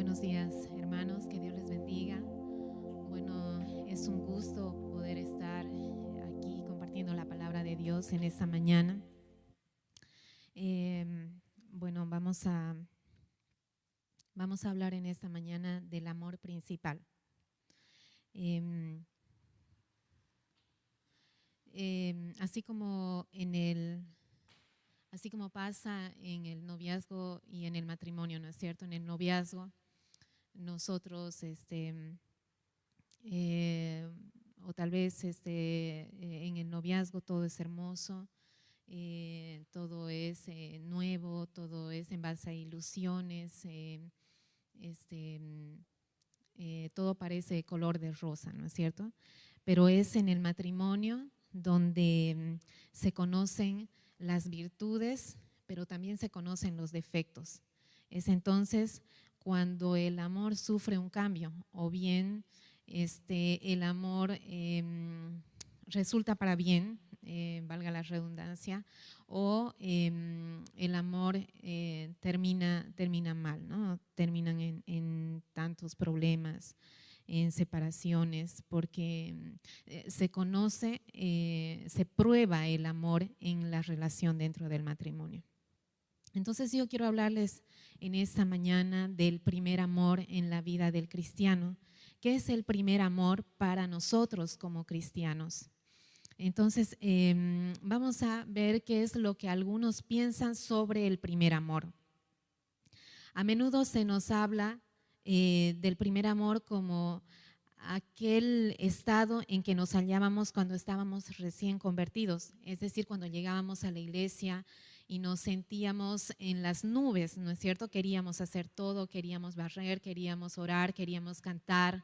Buenos días, hermanos, que Dios les bendiga. Bueno, es un gusto poder estar aquí compartiendo la palabra de Dios en esta mañana. Bueno, vamos a hablar en esta mañana del amor principal. Así como pasa en el noviazgo y en el matrimonio, ¿no es cierto? En el noviazgo nosotros, o tal vez en el noviazgo todo es hermoso, todo es nuevo, todo es en base a ilusiones, todo parece color de rosa, ¿no es cierto? Pero es en el matrimonio donde se conocen las virtudes, pero también se conocen los defectos. Es entonces cuando el amor sufre un cambio, o bien el amor resulta para bien, valga la redundancia, o el amor termina mal, ¿no? Terminan en tantos problemas, en separaciones, porque se conoce, se prueba el amor en la relación dentro del matrimonio. Entonces yo quiero hablarles en esta mañana del primer amor en la vida del cristiano. ¿Qué es el primer amor para nosotros como cristianos? Entonces vamos a ver qué es lo que algunos piensan sobre el primer amor. A menudo se nos habla del primer amor como aquel estado en que nos hallábamos cuando estábamos recién convertidos, es decir, cuando llegábamos a la iglesia y nos sentíamos en las nubes, ¿no es cierto? Queríamos hacer todo, queríamos barrer, queríamos orar, queríamos cantar,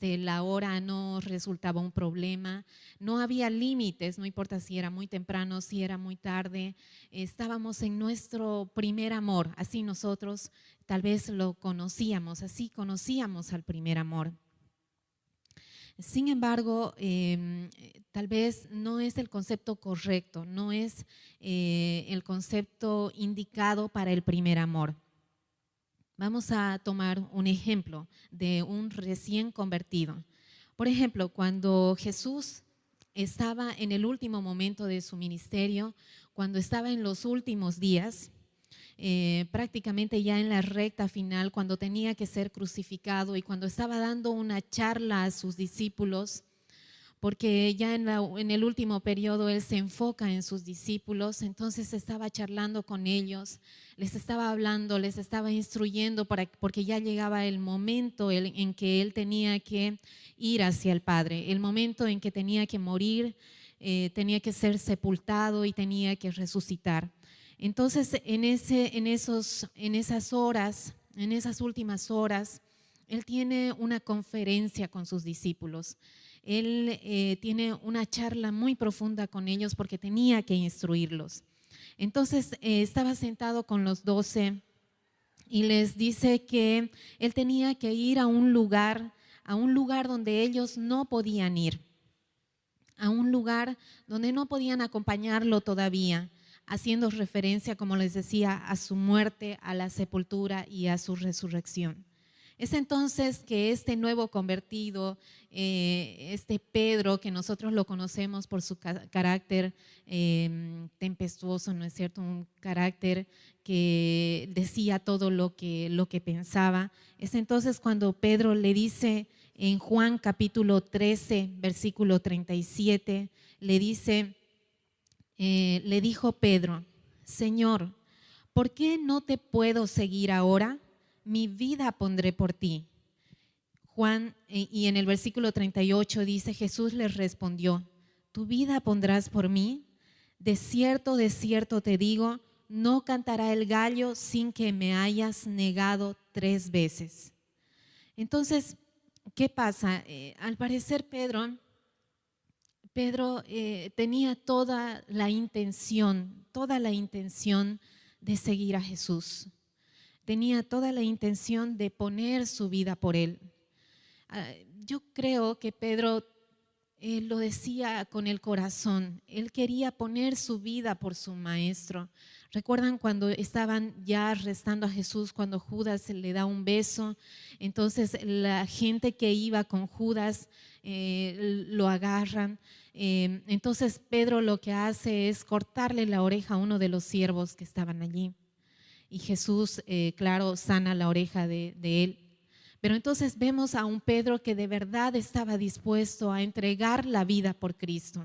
la hora no resultaba un problema, no había límites, no importa si era muy temprano, si era muy tarde, estábamos en nuestro primer amor, así nosotros tal vez lo conocíamos, así conocíamos al primer amor. Sin embargo, tal vez no es el concepto correcto, no es el concepto indicado para el primer amor. Vamos a tomar un ejemplo de un recién convertido. Por ejemplo, cuando Jesús estaba en el último momento de su ministerio, cuando estaba en los últimos días, prácticamente ya en la recta final, cuando tenía que ser crucificado y cuando estaba dando una charla a sus discípulos, porque ya en el último periodo él se enfoca en sus discípulos, entonces estaba charlando con ellos, les estaba hablando, les estaba instruyendo porque ya llegaba el momento en que él tenía que ir hacia el Padre, el momento en que tenía que morir, tenía que ser sepultado y tenía que resucitar. Entonces, en esas horas, en esas últimas horas, él tiene una conferencia con sus discípulos. Él tiene una charla muy profunda con ellos porque tenía que instruirlos. Entonces, estaba sentado con los 12 y les dice que él tenía que ir a un lugar donde ellos no podían ir, a un lugar donde no podían acompañarlo todavía, haciendo referencia, como les decía, a su muerte, a la sepultura y a su resurrección. Es entonces que este nuevo convertido, este Pedro, que nosotros lo conocemos por su carácter tempestuoso, ¿no es cierto? Un carácter que decía todo lo que pensaba. Es entonces cuando Pedro le dice en Juan capítulo 13, versículo 37, le dijo Pedro: Señor, ¿por qué no te puedo seguir ahora? Mi vida pondré por ti. Juan, y en el versículo 38 dice, Jesús les respondió: ¿Tu vida pondrás por mí? De cierto te digo, no cantará el gallo sin que me hayas negado 3 veces. Entonces, ¿qué pasa? Al parecer Pedro tenía toda la intención de seguir a Jesús. Tenía toda la intención de poner su vida por él. Yo creo que Pedro Él lo decía con el corazón. Él quería poner su vida por su maestro. ¿Recuerdan cuando estaban ya arrestando a Jesús, cuando Judas le da un beso? Entonces la gente que iba con Judas lo agarran. Entonces Pedro lo que hace es cortarle la oreja a uno de los siervos que estaban allí. Y Jesús, claro, sana la oreja de él. Pero entonces vemos a un Pedro que de verdad estaba dispuesto a entregar la vida por Cristo.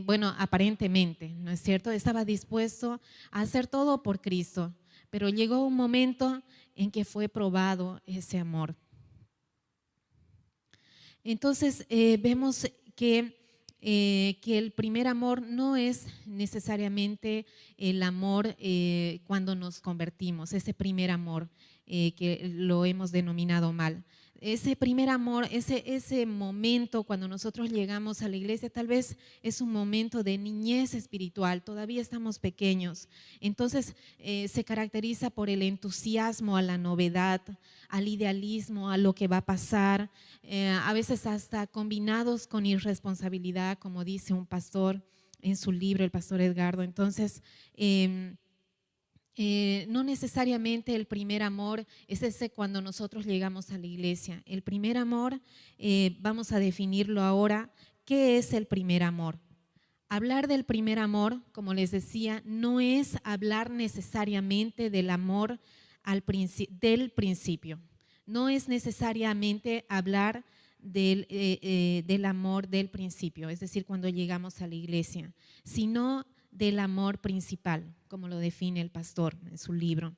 Bueno, aparentemente, ¿no es cierto? Estaba dispuesto a hacer todo por Cristo, pero llegó un momento en que fue probado ese amor. Entonces vemos que el primer amor no es necesariamente el amor cuando nos convertimos, ese primer amor que lo hemos denominado mal. Ese primer amor, ese momento cuando nosotros llegamos a la iglesia, tal vez es un momento de niñez espiritual, todavía estamos pequeños. Entonces se caracteriza por el entusiasmo a la novedad, al idealismo, a lo que va a pasar, a veces hasta combinados con irresponsabilidad, como dice un pastor en su libro, el pastor Edgardo. Entonces, no necesariamente el primer amor es ese cuando nosotros llegamos a la iglesia. El primer amor, vamos a definirlo ahora. ¿Qué es el primer amor? Hablar del primer amor, como les decía, no es hablar necesariamente del amor del principio. No es necesariamente hablar del amor del principio, es decir, cuando llegamos a la iglesia, sino del amor principal, como lo define el pastor en su libro.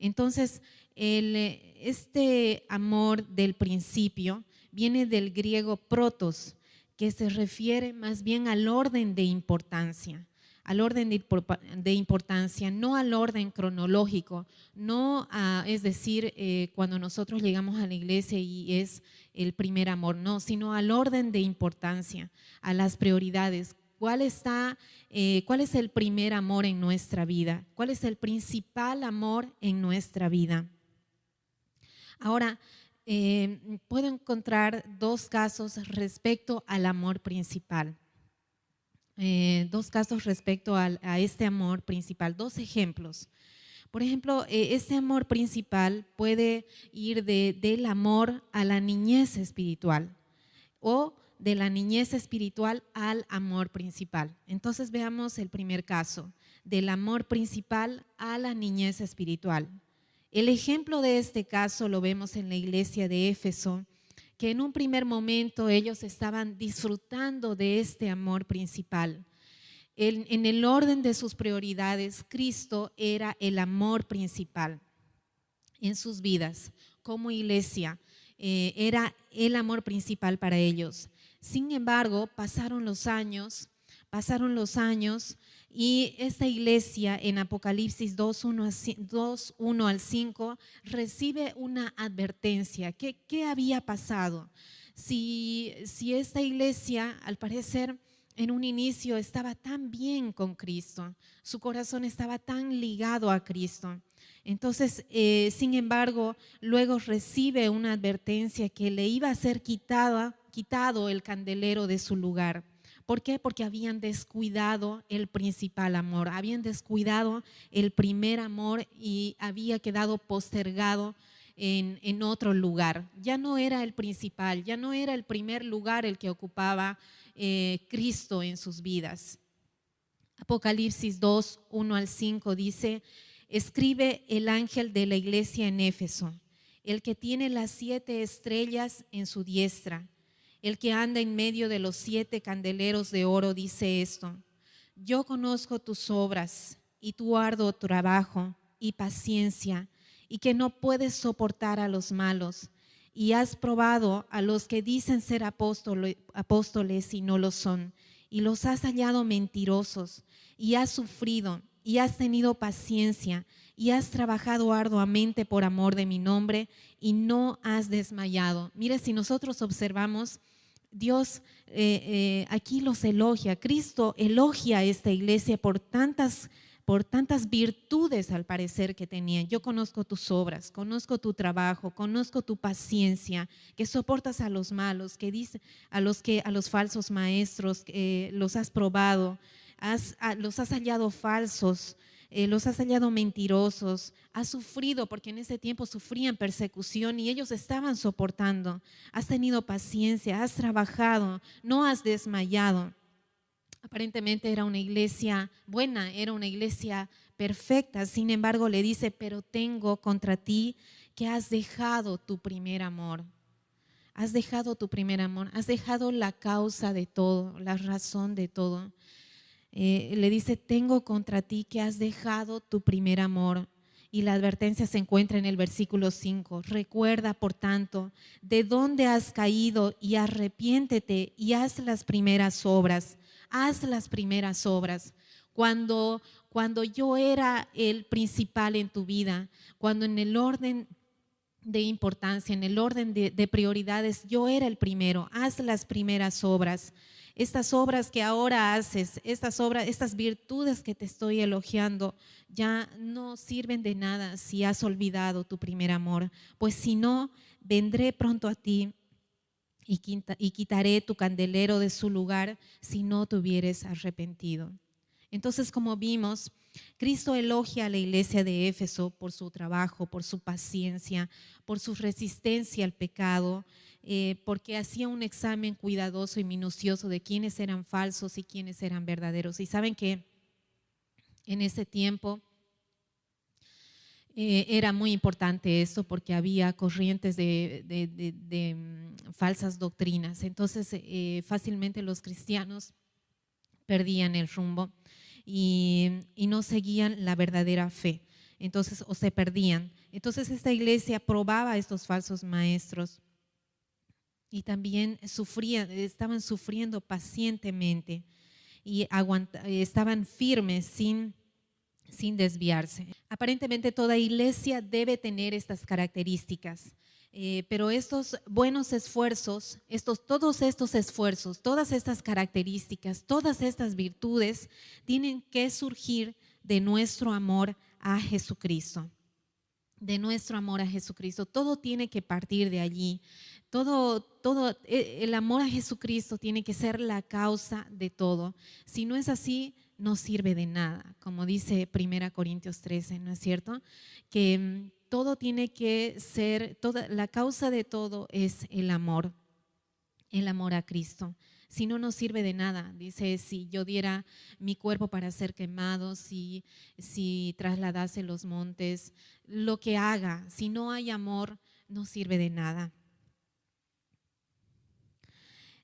Entonces, este amor del principio viene del griego protos, que se refiere más bien al orden de importancia, no al orden cronológico, no es decir, cuando nosotros llegamos a la iglesia y es el primer amor, no, sino al orden de importancia, a las prioridades. ¿Cuál es el primer amor en nuestra vida? ¿Cuál es el principal amor en nuestra vida? Ahora, puedo encontrar dos casos respecto al amor principal. Dos casos respecto a este amor principal, dos ejemplos. Por ejemplo, este amor principal puede ir del amor a la niñez espiritual o de la niñez espiritual al amor principal. Entonces veamos el primer caso, del amor principal a la niñez espiritual. El ejemplo de este caso lo vemos en la iglesia de Éfeso, que en un primer momento ellos estaban disfrutando de este amor principal. En el orden de sus prioridades, Cristo era el amor principal en sus vidas. Como iglesia, era el amor principal para ellos. Sin embargo, pasaron los años y esta iglesia en Apocalipsis 2:1 al 5 recibe una advertencia. ¿Qué había pasado? Si esta iglesia, al parecer, en un inicio estaba tan bien con Cristo, su corazón estaba tan ligado a Cristo. Entonces, sin embargo, luego recibe una advertencia que le iba a ser quitado el candelero de su lugar. ¿Por qué? Porque habían descuidado el principal amor, habían descuidado el primer amor y había quedado postergado en otro lugar. Ya no era el principal, ya no era el primer lugar el que ocupaba Cristo en sus vidas. Apocalipsis 2:1 al 5 dice: escribe el ángel de la iglesia en Éfeso, el que tiene las 7 estrellas en su diestra, el que anda en medio de los 7 candeleros de oro, dice esto: yo conozco tus obras y tu arduo trabajo y paciencia, y que no puedes soportar a los malos, y has probado a los que dicen ser apóstoles y no lo son, y los has hallado mentirosos, y has sufrido, y has tenido paciencia, y has trabajado arduamente por amor de mi nombre, y no has desmayado. Mire, si nosotros observamos, Dios aquí los elogia. Cristo elogia a esta iglesia por tantas por tantas virtudes al parecer que tenían. Yo conozco tus obras, conozco tu trabajo, conozco tu paciencia, que soportas a los malos, que dice a los falsos maestros, los has probado, los has hallado falsos, los has hallado mentirosos, has sufrido, porque en ese tiempo sufrían persecución y ellos estaban soportando. Has tenido paciencia, has trabajado, no has desmayado. Aparentemente era una iglesia buena, era una iglesia perfecta. Sin embargo, le dice, pero tengo contra ti que has dejado tu primer amor. Has dejado tu primer amor, has dejado la causa de todo, la razón de todo. Le dice, tengo contra ti que has dejado tu primer amor. Y la advertencia se encuentra en el versículo 5. Recuerda, por tanto, de dónde has caído y arrepiéntete y haz las primeras obras. Haz las primeras obras. Cuando yo era el principal en tu vida, cuando en el orden de importancia, en el orden de prioridades, yo era el primero. Haz las primeras obras. Estas obras que ahora haces, estas virtudes que te estoy elogiando, ya no sirven de nada si has olvidado tu primer amor. Pues si no, vendré pronto a ti y quitaré tu candelero de su lugar si no te hubieres arrepentido. Entonces, como vimos, Cristo elogia a la iglesia de Éfeso por su trabajo, por su paciencia, por su resistencia al pecado, porque hacía un examen cuidadoso y minucioso de quiénes eran falsos y quiénes eran verdaderos. Y saben que en ese tiempo era muy importante esto porque había corrientes de falsas doctrinas. Entonces, fácilmente los cristianos perdían el rumbo y no seguían la verdadera fe. Entonces, o se perdían. Entonces, esta iglesia probaba a estos falsos maestros y también estaban sufriendo pacientemente y estaban firmes sin desviarse. Aparentemente toda iglesia debe tener estas características, pero estos buenos esfuerzos, todos estos esfuerzos, todas estas características, todas estas virtudes tienen que surgir de nuestro amor a Jesucristo. De nuestro amor a Jesucristo. Todo tiene que partir de allí. El amor a Jesucristo tiene que ser la causa de todo. Si no es así, no sirve de nada, como dice 1 Corintios 13, ¿no es cierto? Que todo tiene que ser, la causa de todo es el amor a Cristo. Si no, no sirve de nada. Dice, si yo diera mi cuerpo para ser quemado, si trasladase los montes, lo que haga, si no hay amor, no sirve de nada.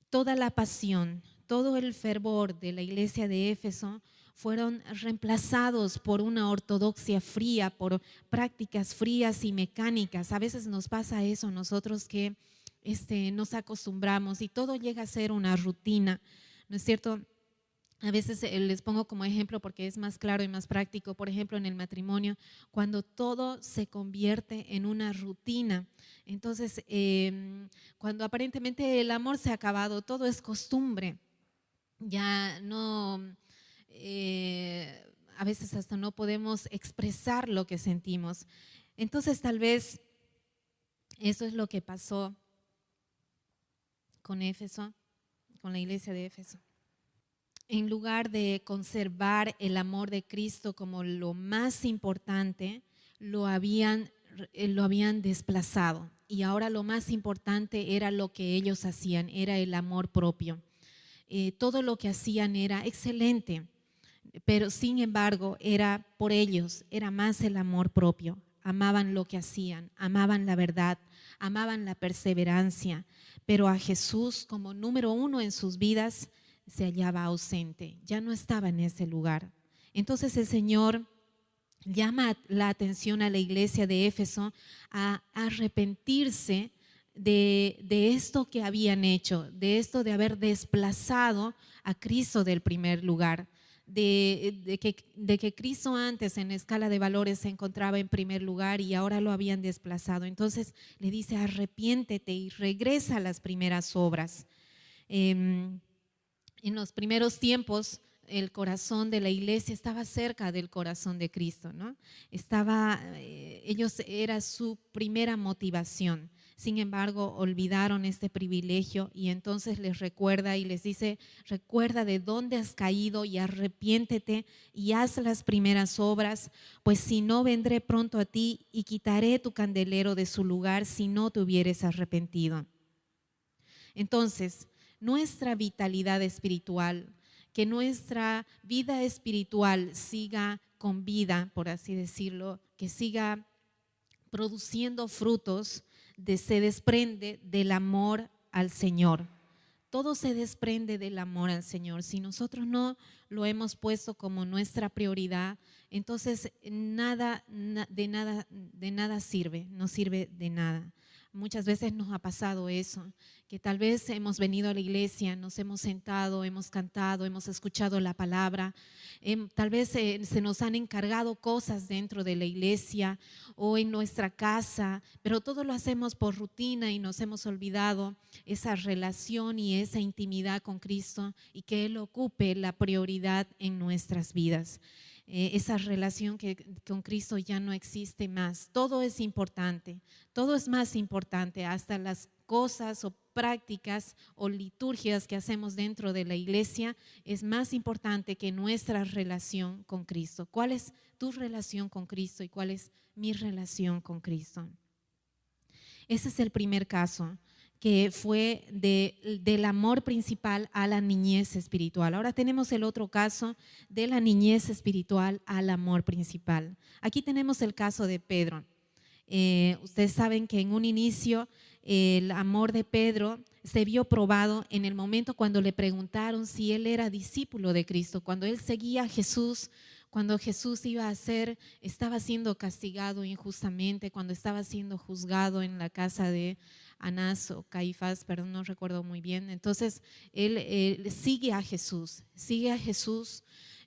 Toda la pasión, todo el fervor de la iglesia de Éfeso fueron reemplazados por una ortodoxia fría, por prácticas frías y mecánicas. A veces nos pasa eso nosotros que nos acostumbramos y todo llega a ser una rutina, ¿no es cierto? A veces les pongo como ejemplo porque es más claro y más práctico, por ejemplo en el matrimonio, cuando todo se convierte en una rutina. Entonces, cuando aparentemente el amor se ha acabado, todo es costumbre, ya no, a veces hasta no podemos expresar lo que sentimos. Entonces, tal vez eso es lo que pasó con Éfeso, con la iglesia de Éfeso. En lugar de conservar el amor de Cristo como lo más importante, lo habían desplazado. Y ahora lo más importante era lo que ellos hacían, era el amor propio. Todo lo que hacían era excelente, pero sin embargo era por ellos, era más el amor propio. Amaban lo que hacían, amaban la verdad, amaban la perseverancia, pero a Jesús como número uno en sus vidas se hallaba ausente, ya no estaba en ese lugar. Entonces el Señor llama la atención a la iglesia de Éfeso a arrepentirse de esto que habían hecho, de esto de haber desplazado a Cristo del primer lugar. De que Cristo antes en escala de valores se encontraba en primer lugar y ahora lo habían desplazado. Entonces le dice, arrepiéntete y regresa a las primeras obras. En los primeros tiempos el corazón de la iglesia estaba cerca del corazón de Cristo, ¿no? Ellos era su primera motivación. Sin embargo, olvidaron este privilegio y entonces les recuerda y les dice, recuerda de dónde has caído y arrepiéntete y haz las primeras obras, pues si no vendré pronto a ti y quitaré tu candelero de su lugar si no te hubieres arrepentido. Entonces, nuestra vitalidad espiritual, que nuestra vida espiritual siga con vida, por así decirlo, que siga produciendo frutos, se desprende del amor al Señor. Todo se desprende del amor al Señor. Si nosotros no lo hemos puesto como nuestra prioridad, entonces de nada sirve, no sirve de nada. Muchas veces nos ha pasado eso, que tal vez hemos venido a la iglesia, nos hemos sentado, hemos cantado, hemos escuchado la palabra, tal vez se nos han encargado cosas dentro de la iglesia o en nuestra casa, pero todo lo hacemos por rutina y nos hemos olvidado esa relación y esa intimidad con Cristo y que Él ocupe la prioridad en nuestras vidas. Esa relación que con Cristo ya no existe más. Todo es importante, todo es más importante, hasta las cosas o prácticas o liturgias que hacemos dentro de la iglesia es más importante que nuestra relación con Cristo. ¿Cuál es tu relación con Cristo y cuál es mi relación con Cristo? Ese es el primer caso, que fue del amor principal a la niñez espiritual. Ahora tenemos el otro caso de la niñez espiritual al amor principal. Aquí tenemos el caso de Pedro. Ustedes saben que en un inicio el amor de Pedro se vio probado en el momento cuando le preguntaron si él era discípulo de Cristo, cuando él seguía a Jesús, cuando Jesús estaba siendo castigado injustamente, cuando estaba siendo juzgado en la casa de Anás o Caifás, perdón, no recuerdo muy bien. Entonces él sigue a Jesús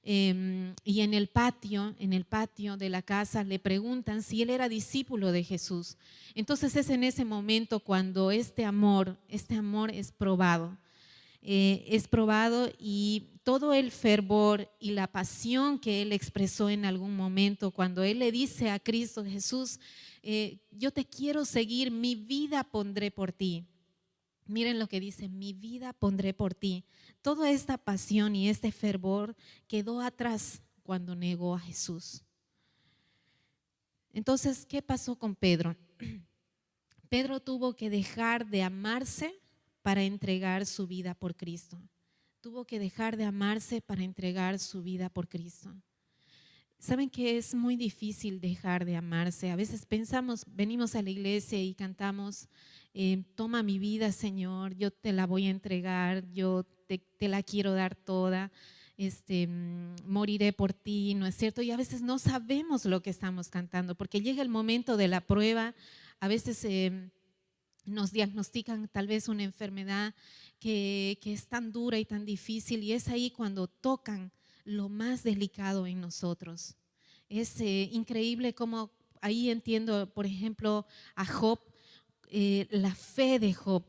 y en el patio de la casa le preguntan si él era discípulo de Jesús. Entonces es en ese momento cuando este amor es probado. Es probado y todo el fervor y la pasión que él expresó en algún momento cuando él le dice a Cristo Jesús, yo te quiero seguir, mi vida pondré por ti. Miren lo que dice, mi vida pondré por ti. Toda esta pasión y este fervor quedó atrás cuando negó a Jesús. Entonces, ¿qué pasó con Pedro? Pedro tuvo que dejar de amarse para entregar su vida por Cristo. Tuvo que dejar de amarse para entregar su vida por Cristo. Saben que es muy difícil dejar de amarse. A veces venimos a la iglesia y cantamos, toma mi vida, Señor, yo te la voy a entregar, yo te la quiero dar toda, moriré por ti, ¿no es cierto? Y a veces no sabemos lo que estamos cantando, porque llega el momento de la prueba, a veces nos diagnostican tal vez una enfermedad que es tan dura y tan difícil, y es ahí cuando tocan lo más delicado en nosotros. Es increíble cómo ahí entiendo, por ejemplo, a Job, la fe de Job,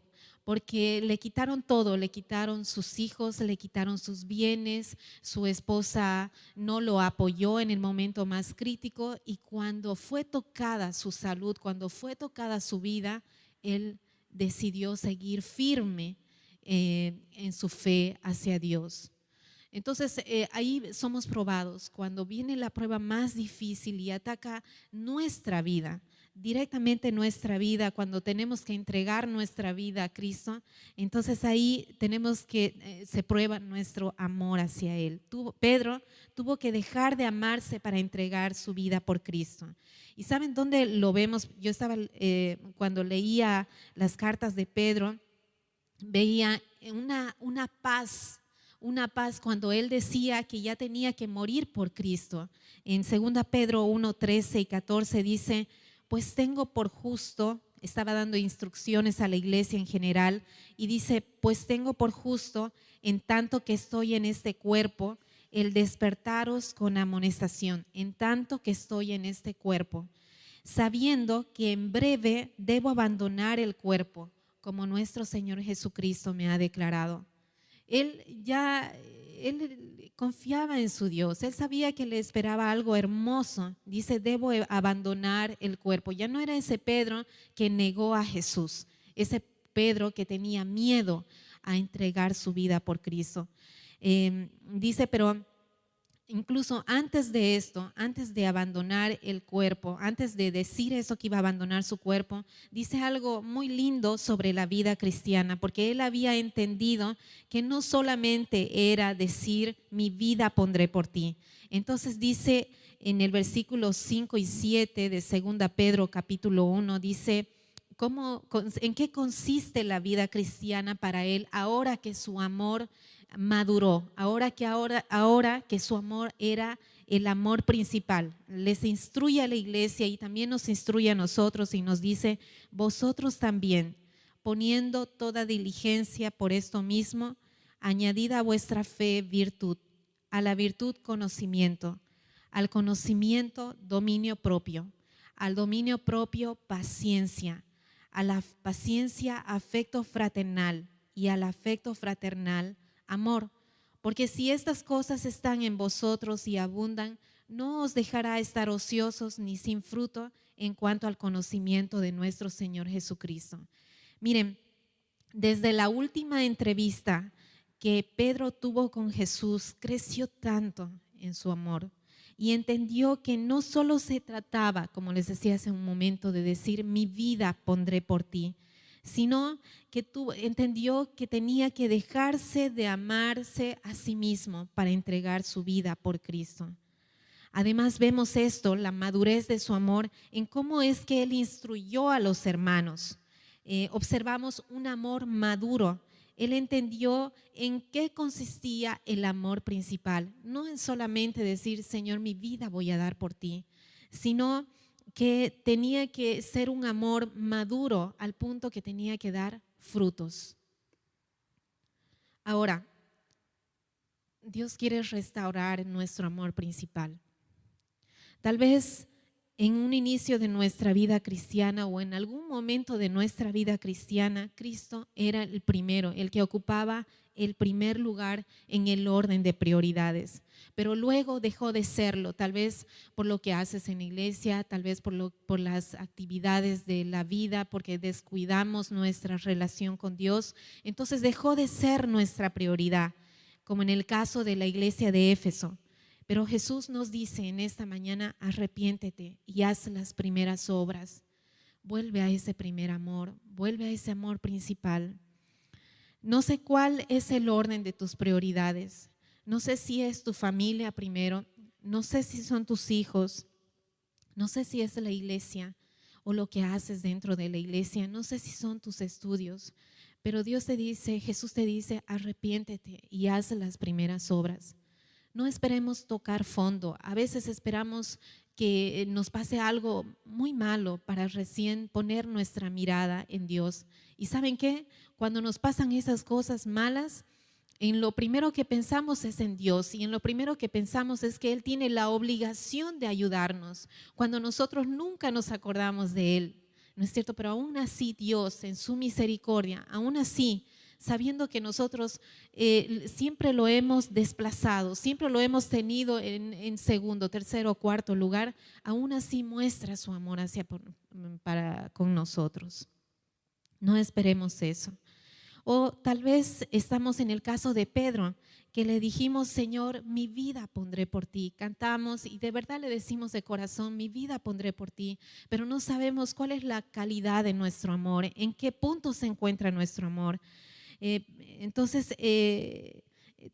porque le quitaron todo, le quitaron sus hijos, le quitaron sus bienes, su esposa no lo apoyó en el momento más crítico y cuando fue tocada su salud, cuando fue tocada su vida, él decidió seguir firme en su fe hacia Dios. Entonces ahí somos probados cuando viene la prueba más difícil y ataca nuestra vida, directamente nuestra vida, cuando tenemos que entregar nuestra vida a Cristo, entonces ahí se prueba nuestro amor hacia Él. Pedro tuvo que dejar de amarse para entregar su vida por Cristo. ¿Y saben dónde lo vemos? Yo estaba, cuando leía las cartas de Pedro, veía una paz cuando él decía que ya tenía que morir por Cristo. En 2 Pedro 1, 13 y 14 dice, pues tengo por justo, estaba dando instrucciones a la iglesia en general, y dice, pues tengo por justo, en tanto que estoy en este cuerpo, el despertaros con amonestación, en tanto que estoy en este cuerpo, sabiendo que en breve debo abandonar el cuerpo, como nuestro Señor Jesucristo me ha declarado. Él confiaba en su Dios. Él sabía que le esperaba algo hermoso. Dice, debo abandonar el cuerpo. Ya no era ese Pedro que negó a Jesús, ese Pedro que tenía miedo a entregar su vida por Cristo. Dice, pero incluso antes de esto, antes de abandonar el cuerpo, antes de decir eso que iba a abandonar su cuerpo, dice algo muy lindo sobre la vida cristiana, porque él había entendido que no solamente era decir, mi vida pondré por ti. Entonces dice en el versículo 5 y 7 de 2 Pedro capítulo 1, dice, ¿en qué consiste la vida cristiana para él ahora que su amor maduró, ahora que su amor era el amor principal? Les instruye a la iglesia y también nos instruye a nosotros y nos dice, vosotros también, poniendo toda diligencia por esto mismo, añadida a vuestra fe virtud, a la virtud conocimiento, al conocimiento dominio propio, al dominio propio paciencia, a la paciencia afecto fraternal y al afecto fraternal amor, porque si estas cosas están en vosotros y abundan, no os dejará estar ociosos ni sin fruto en cuanto al conocimiento de nuestro Señor Jesucristo. Miren, desde la última entrevista que Pedro tuvo con Jesús, creció tanto en su amor y entendió que no solo se trataba, como les decía hace un momento, de decir mi vida pondré por ti, sino que entendió que tenía que dejarse de amarse a sí mismo para entregar su vida por Cristo. Además vemos esto, la madurez de su amor, en cómo es que él instruyó a los hermanos. Observamos un amor maduro. Él entendió en qué consistía el amor principal, no en solamente decir, Señor, mi vida voy a dar por ti, sino que tenía que ser un amor maduro al punto que tenía que dar frutos. Ahora, Dios quiere restaurar nuestro amor principal. Tal vez en un inicio de nuestra vida cristiana o en algún momento de nuestra vida cristiana, Cristo era el primero, el que ocupaba el primer lugar en el orden de prioridades, pero luego dejó de serlo, tal vez por lo que haces en la iglesia, tal vez por las actividades de la vida, porque descuidamos nuestra relación con Dios, entonces dejó de ser nuestra prioridad, como en el caso de la iglesia de Éfeso. Pero Jesús nos dice en esta mañana, arrepiéntete y haz las primeras obras. Vuelve a ese primer amor, vuelve a ese amor principal. No sé cuál es el orden de tus prioridades. No sé si es tu familia primero, no sé si son tus hijos, no sé si es la iglesia o lo que haces dentro de la iglesia, no sé si son tus estudios, pero Dios te dice, Jesús te dice, arrepiéntete y haz las primeras obras. No esperemos tocar fondo. A veces esperamos que nos pase algo muy malo para recién poner nuestra mirada en Dios. ¿Y saben qué? Cuando nos pasan esas cosas malas, en lo primero que pensamos es en Dios y en lo primero que pensamos es que Él tiene la obligación de ayudarnos, cuando nosotros nunca nos acordamos de Él. ¿No es cierto? Pero aún así Dios, en su misericordia, aún así, sabiendo que nosotros siempre lo hemos desplazado, siempre lo hemos tenido en segundo, tercero o cuarto lugar, aún así muestra su amor con nosotros. No esperemos eso. O tal vez estamos en el caso de Pedro, que le dijimos, Señor, mi vida pondré por ti. Cantamos y de verdad le decimos de corazón, mi vida pondré por ti, pero no sabemos cuál es la calidad de nuestro amor, en qué punto se encuentra nuestro amor. Entonces,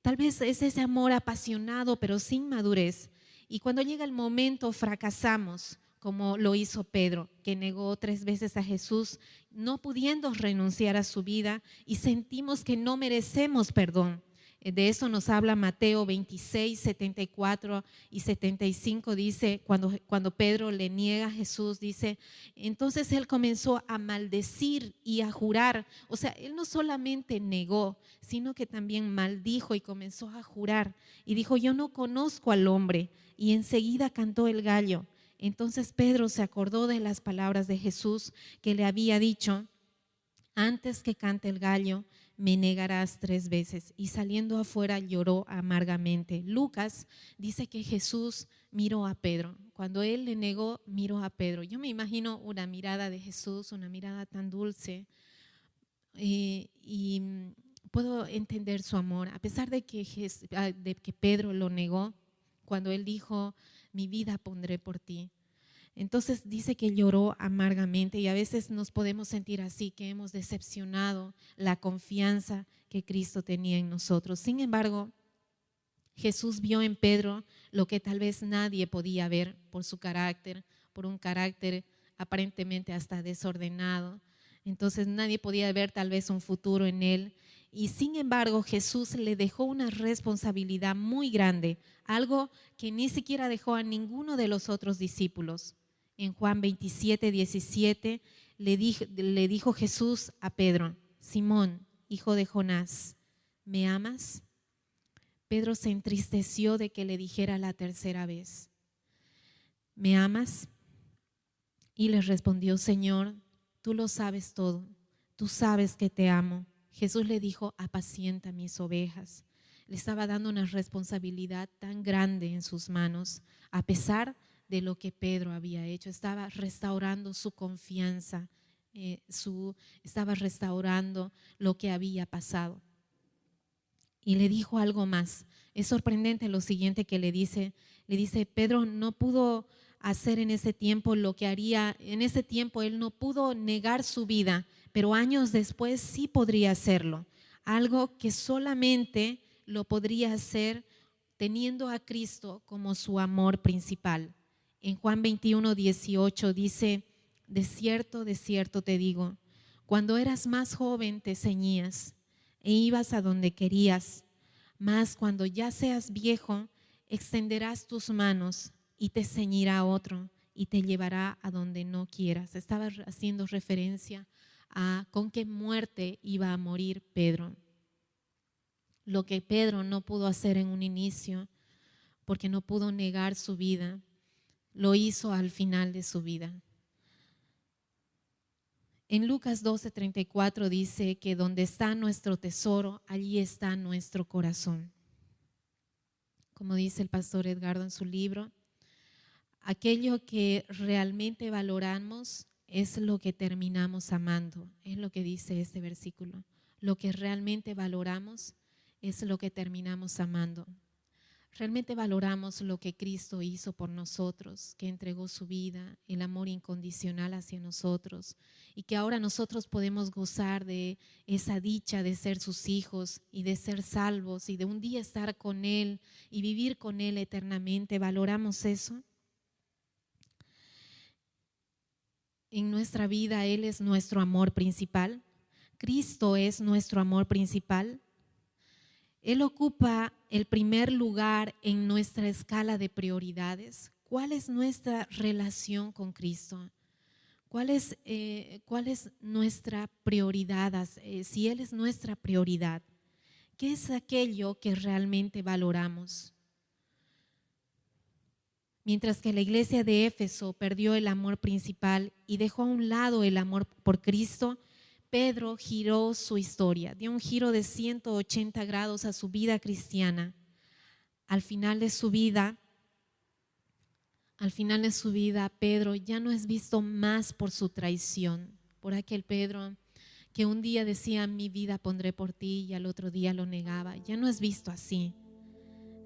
tal vez es ese amor apasionado pero sin madurez, y cuando llega el momento fracasamos, como lo hizo Pedro, que negó 3 veces a Jesús, no pudiendo renunciar a su vida, y sentimos que no merecemos perdón. De eso nos habla Mateo 26, 74 y 75, dice, cuando Pedro le niega a Jesús, dice, entonces él comenzó a maldecir y a jurar. O sea, él no solamente negó, sino que también maldijo y comenzó a jurar. Y dijo, yo no conozco al hombre. Y enseguida cantó el gallo. Entonces Pedro se acordó de las palabras de Jesús que le había dicho, antes que cante el gallo, me negarás 3 veces. Y saliendo afuera lloró amargamente. Lucas dice que Jesús miró a Pedro. Cuando él le negó, miró a Pedro. Yo me imagino una mirada de Jesús, una mirada tan dulce. Y puedo entender su amor. A pesar de que Pedro lo negó, cuando él dijo, mi vida pondré por ti. Entonces dice que lloró amargamente, y a veces nos podemos sentir así, que hemos decepcionado la confianza que Cristo tenía en nosotros. Sin embargo, Jesús vio en Pedro lo que tal vez nadie podía ver por su carácter, por un carácter aparentemente hasta desordenado. Entonces nadie podía ver tal vez un futuro en él. Y sin embargo, Jesús le dejó una responsabilidad muy grande, algo que ni siquiera dejó a ninguno de los otros discípulos. En Juan 27:17 le dijo Jesús a Pedro, Simón, hijo de Jonás, ¿me amas? Pedro se entristeció de que le dijera la tercera vez, ¿me amas? Y le respondió, Señor, tú lo sabes todo, tú sabes que te amo. Jesús le dijo, apacienta mis ovejas. Le estaba dando una responsabilidad tan grande en sus manos, a pesar de lo que Pedro había hecho. Estaba restaurando su confianza, estaba restaurando lo que había pasado. Y le dijo algo más. Es sorprendente lo siguiente que le dice. Le dice, Pedro no pudo hacer en ese tiempo lo que haría. En ese tiempo él no pudo negar su vida, pero años después sí podría hacerlo. Algo que solamente lo podría hacer teniendo a Cristo como su amor principal. En Juan 21:18 dice, de cierto te digo, cuando eras más joven te ceñías e ibas a donde querías, mas cuando ya seas viejo, extenderás tus manos y te ceñirá otro y te llevará a donde no quieras. Estaba haciendo referencia a con qué muerte iba a morir Pedro. Lo que Pedro no pudo hacer en un inicio, porque no pudo negar su vida, lo hizo al final de su vida. En Lucas 12:34 dice que donde está nuestro tesoro, allí está nuestro corazón. Como dice el pastor Edgardo en su libro, aquello que realmente valoramos es lo que terminamos amando. Es lo que dice este versículo. Lo que realmente valoramos es lo que terminamos amando. Realmente valoramos lo que Cristo hizo por nosotros, que entregó su vida, el amor incondicional hacia nosotros, y que ahora nosotros podemos gozar de esa dicha de ser sus hijos y de ser salvos y de un día estar con Él y vivir con Él eternamente. ¿Valoramos eso? En nuestra vida Él es nuestro amor principal. Cristo es nuestro amor principal. Él ocupa el primer lugar en nuestra escala de prioridades. ¿Cuál es nuestra relación con Cristo? ¿Cuál es nuestra prioridad? Si Él es nuestra prioridad, ¿qué es aquello que realmente valoramos? Mientras que la iglesia de Éfeso perdió el amor principal y dejó a un lado el amor por Cristo, Pedro giró su historia, dio un giro de 180 grados a su vida cristiana. Al final de su vida, Pedro ya no es visto más por su traición, por aquel Pedro que un día decía, mi vida pondré por ti, y al otro día lo negaba. Ya no es visto así,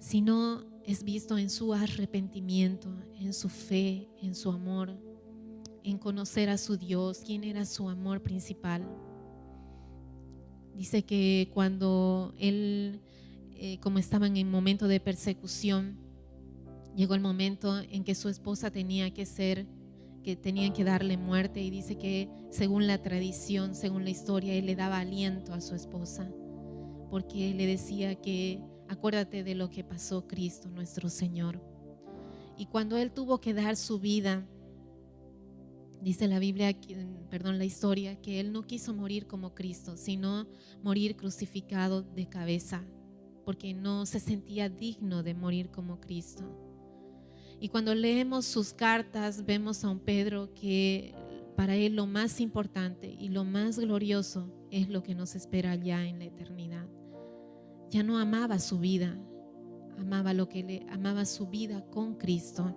sino es visto en su arrepentimiento, en su fe, en su amor, en conocer a su Dios, quién era su amor principal. Dice que cuando él, como estaban en momento de persecución, llegó el momento en que su esposa tenían que darle muerte, y dice que según la tradición, según la historia, él le daba aliento a su esposa, porque le decía que acuérdate de lo que pasó Cristo, nuestro Señor. Y cuando él tuvo que dar su vida, dice la historia, que él no quiso morir como Cristo, sino morir crucificado de cabeza, porque no se sentía digno de morir como Cristo. Y cuando leemos sus cartas, vemos a un Pedro que para Él lo más importante y lo más glorioso es lo que nos espera allá en la eternidad. Ya no amaba su vida, amaba su vida con Cristo.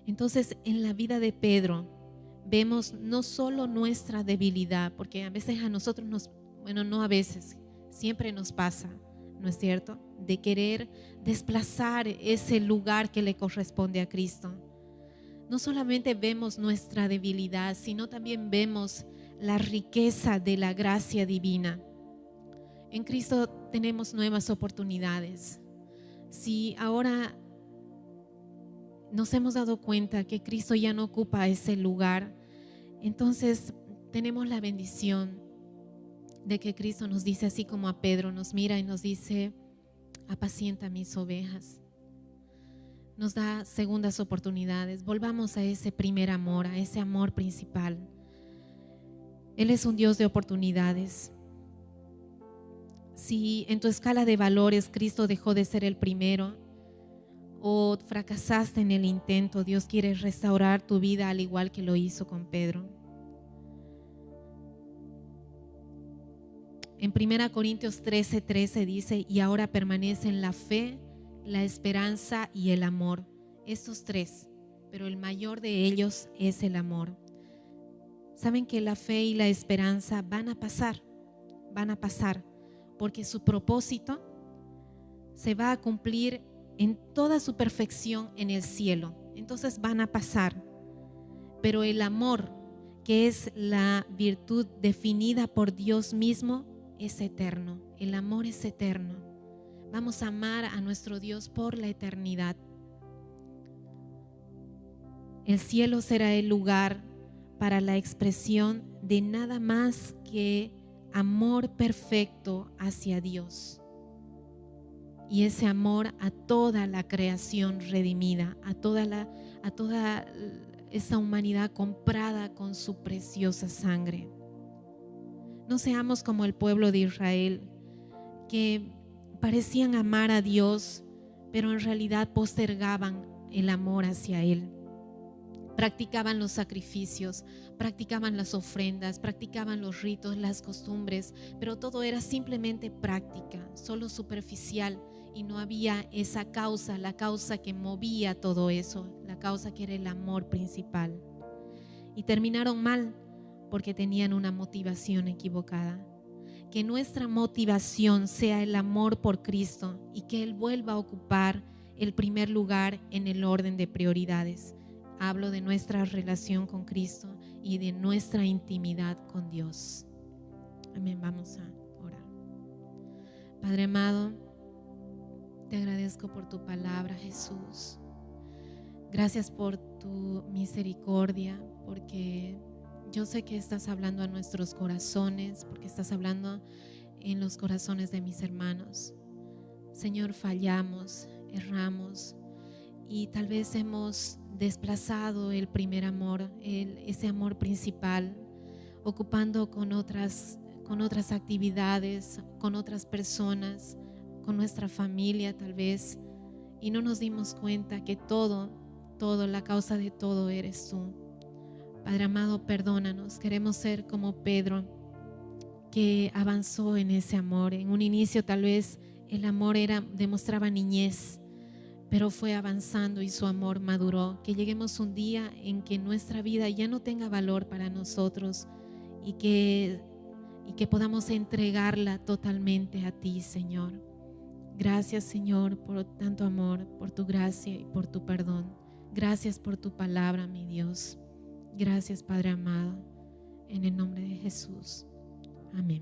Entonces, en la vida de Pedro vemos no solo nuestra debilidad, porque a veces a nosotros no a veces, siempre nos pasa, ¿no es cierto?, de querer desplazar ese lugar que le corresponde a Cristo. No solamente vemos nuestra debilidad, sino también vemos la riqueza de la gracia divina. En Cristo tenemos nuevas oportunidades. Si ahora nos hemos dado cuenta que Cristo ya no ocupa ese lugar, entonces tenemos la bendición de que Cristo nos dice, así como a Pedro, nos mira y nos dice: apacienta mis ovejas. Nos da segundas oportunidades. Volvamos a ese primer amor, a ese amor principal. Él es un Dios de oportunidades. Si en tu escala de valores Cristo dejó de ser el primero o fracasaste en el intento, Dios quiere restaurar tu vida al igual que lo hizo con Pedro. En 1 Corintios 13:13 dice: y ahora permanecen la fe, la esperanza y el amor. Estos tres, pero el mayor de ellos es el amor. Saben que la fe y la esperanza van a pasar, porque su propósito se va a cumplir en toda su perfección en el cielo. Entonces van a pasar. Pero el amor, que es la virtud definida por Dios mismo, es eterno. El amor es eterno. Vamos a amar a nuestro Dios por la eternidad. El cielo será el lugar para la expresión de nada más que amor perfecto hacia Dios. Y ese amor a toda la creación redimida, a toda esa humanidad comprada con su preciosa sangre. No seamos como el pueblo de Israel, que parecían amar a Dios, pero en realidad postergaban el amor hacia Él. Practicaban los sacrificios, practicaban las ofrendas, practicaban los ritos, las costumbres, pero todo era simplemente práctica, solo superficial, y no había esa causa, la causa que movía todo eso, la causa que era el amor principal. Y terminaron mal porque tenían una motivación equivocada. Que nuestra motivación sea el amor por Cristo y que Él vuelva a ocupar el primer lugar en el orden de prioridades. Hablo de nuestra relación con Cristo y de nuestra intimidad con Dios. Amén. Vamos a orar. Padre amado, te agradezco por tu palabra, Jesús. Gracias por tu misericordia, porque yo sé que estás hablando a nuestros corazones, porque estás hablando en los corazones de mis hermanos. Señor, fallamos, erramos y tal vez hemos desplazado el primer amor, ese amor principal, ocupando con otras actividades, con otras personas, con nuestra familia tal vez, y no nos dimos cuenta que todo, la causa de todo eres tú. Padre amado, perdónanos. Queremos ser como Pedro, que avanzó en ese amor. En un inicio tal vez el amor demostraba niñez, pero fue avanzando y su amor maduró. Que lleguemos un día en que nuestra vida ya no tenga valor para nosotros y que podamos entregarla totalmente a ti, Señor. Gracias, Señor, por tanto amor, por tu gracia y por tu perdón. Gracias por tu palabra, mi Dios. Gracias, Padre amado, en el nombre de Jesús. Amén.